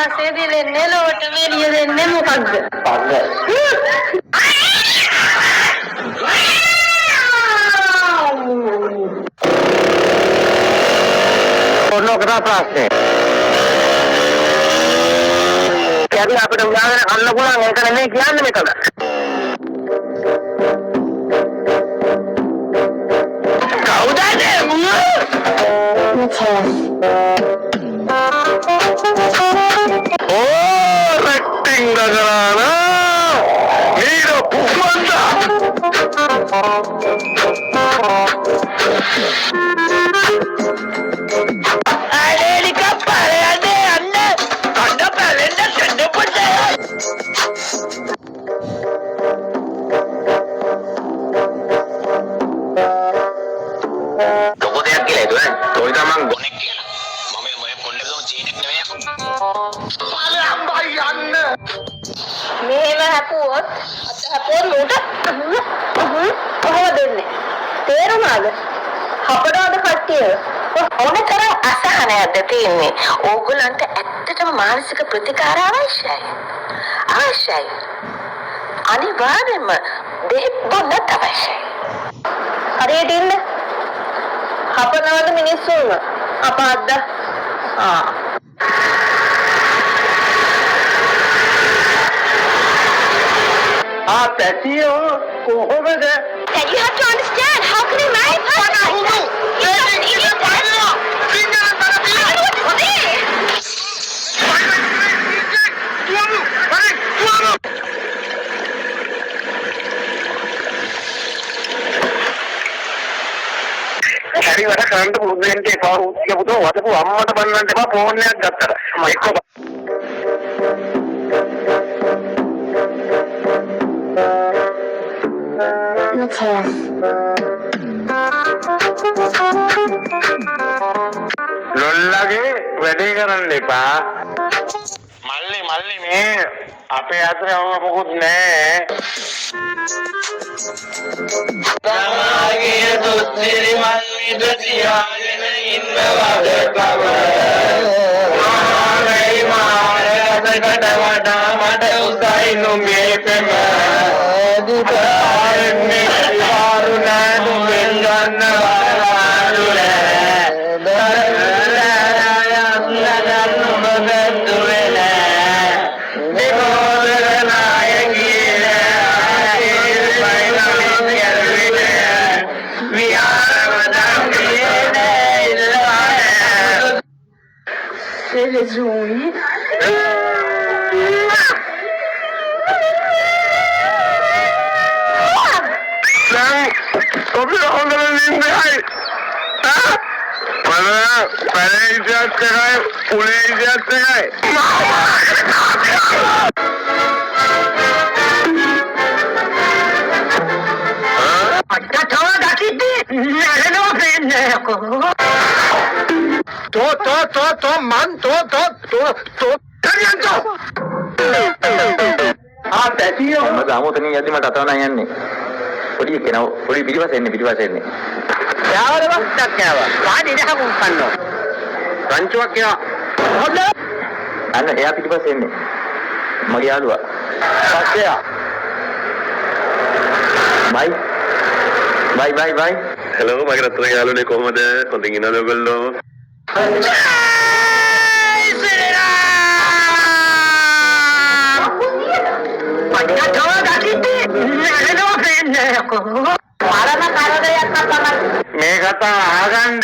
ආකාශයේ දිලෙන්නේ ලොවට මෙලිය දෙන්නේ මොකද්ද? Porno kerasnya. Jadi apa yang udah anak pulang yang karena ini kian nih kalau. Kau dah deh, bunga. Oh, acting dah kerana. Hero pufanda. මේව හැපුවොත් අත හැපුවොත් කොහොමද දෙන්නේ? තේරුණාද? හපඩවද කට්ටිය? ඕන තරම් අසහනයක්ද තියෙන්නේ. ඕගොල්ලන්ට ඇත්තටම මානසික ප්‍රතිකාර අවශ්‍යයි. අනිවාර්යයෙන්ම දෙහෙත් බොන්නත් අවශ්‍යයි. හරියට ඉන්න. හපනවද මිනිස්සුන්ව? අපාද්ද? පැතියෝ කොහොමද? Dad, you have to understand. How can I marry a person like that? He's not an idiot, Dad. I don't know what to say. හරි වැඩ කරන්න පුරුදුෙන්ට එපා. උත්කපුතෝ වදපු අම්මට බන්නන්න එපා ෆෝන් එකක් ගත්තට. එක්ක ලොල්ලගේ වැඩේ කරන්න එපා. මල්ලි මේ අපේ අතරේ මොකුත් නැහැ. තමගේ දුස්සිරි මන් මිද තියාගෙන ඉන්නවද කව. මාරකට වඩා මට උසයි නුඹේ පෙම. දිපාරන්නේ දිවාරුණා නුඹෙන් ගන්නවලු නෑ. දරාය නුඹ බැඳුවේ නෑ. දෙකෝදර නායකී Jesus. Kopi onların elinde hay. Bana para icat tekay, pule icat tekay. Ada tawa dakiti. Nalano penne ko. To man to. Kalian to. පැතියෝ මම ගාමෝතනින් යද්දි මට අතවනා යන්නේ. පොඩි කෙනා පොඩි පිටිපස්සේ එන්නේ. යාවල වස්තක් කෑවා. වාඩි ඉඳහමු කන්නෝ. රංචුවක් කියනවා. හොඳ. අන්න එයා පිටිපස්සේ එන්නේ. මගේ යාළුවා. පස්සේ ආ. බයි. හෙලෝ මගේ රත්තරන් යාළුවනේ කොහමද? හොඳින් ඉන්නවද ඔයගොල්ලෝ? මේ කතා අහගන්න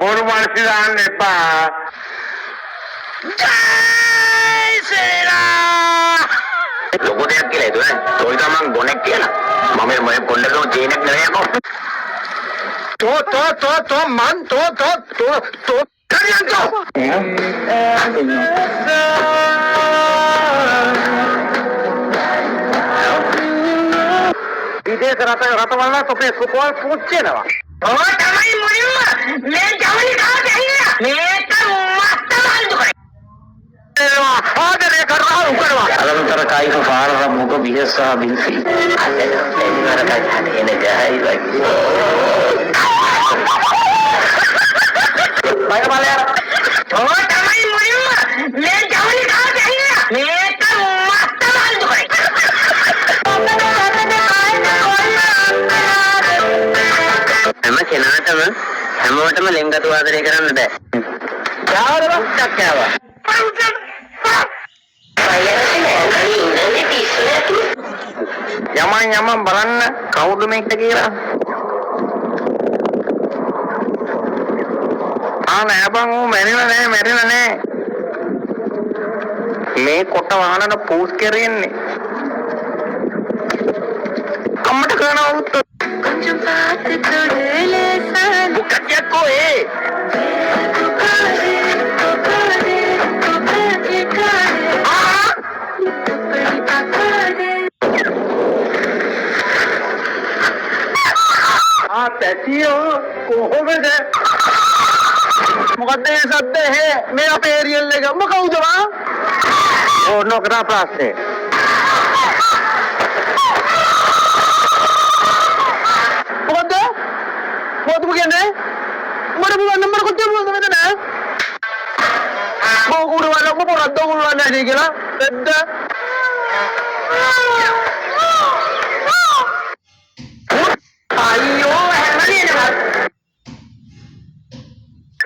බොරු මානසි දාන්න එපා. ලොකු දෙයක් කියලා හිතුවා. තෝයි තමන් ගොනෙක් කියලා. මම මේ පොල්ලකම චේනක් නෙවෙයි අකෝ. to man to කරියන් to. විදේශ රටවල තොපේ සුපෝල් පුච්චෙනවා. ඔය තමයි මුලින්ම මේ ජවනි කාට ඇහිලා. මේක මස්ත බල්දු කරේ. ආදරේ කරනවා උකරවා. අලන්තර කායික පාරම මුග බිහසා බින්සි. අදේ එන්නර කයි එන ජහයි වගේ. බය බලය. ඔය තමයි මුලින්ම මේ ජවනි කාට හැමෝටම ලෙන්ගතු ආදරය කරන්න බෑ. යාළුවා කෑවා. යමන් බලන්න කවුද මේක කියලා. නෑ බං ඌ මැරෙලා නෑ. මේ කොට වහනන පූස් කරන්නේ. කම්මට කරනවා උත්. கொஞ்சம் பார்த்து தொடுலே சான் බුකච්චෝ ඒ. පැටියෝ කොහොමද? මොකද මේ සද්ද මේ අපේ ඒරියල් එක මොකවුද වා? ඕනෝ කරා ප්ලාස්ටේ. මොකද? මොකද කියන්නේ? මර නම්බර කොච්චර මොකද මෙතන? මොකුරු වල මොකරද්ද උරුවන්නේ නැහැ කියලා. දෙද්ද.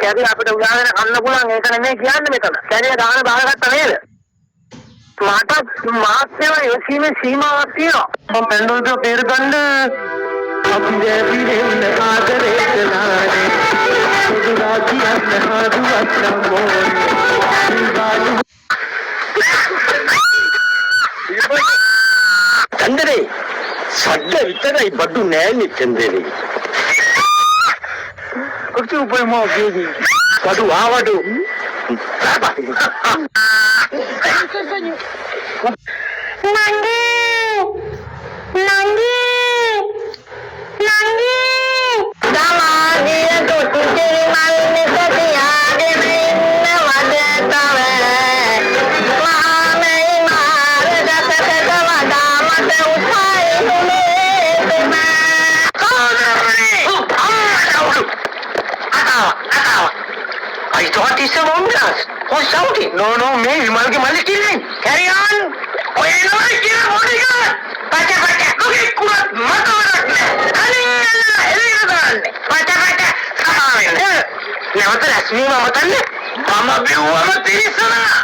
කැරිය අපිට උදාගෙන කන්න පුළුවන් ඒක නෙමෙයි කියන්නේ මෙතන. කැරිය දාන බාරගත්ත නේද? මට මාත්‍යව ඒකීමේ සීමාවක් තියෙනවා. මම පෙන්ඩෝල්ට පෙර ගන්න අපි දෙවියන් ආදරේ කළානේ. සුදු රාජ්‍යයන් හදුවත් නමෝනේ. චන්දරේ සද්ද විතරයි බඩු නෑනේ චන්දරේ. Kursi upaya mau gini. Waduh, waduh. Nanggi. Sama dia tuh ciri manis setia di mana wajah tawe. Lama imar dasar kewadah mata usai sulit I thought it's a wonders. Who's shouting? No, me. Malki killing. Carry on. Oh, you know I kill a bodyguard. Pacha. Look at Kurat. Matawarak. Pacha. Never the Lasmi Mamatan. Mama Biu Amatisana.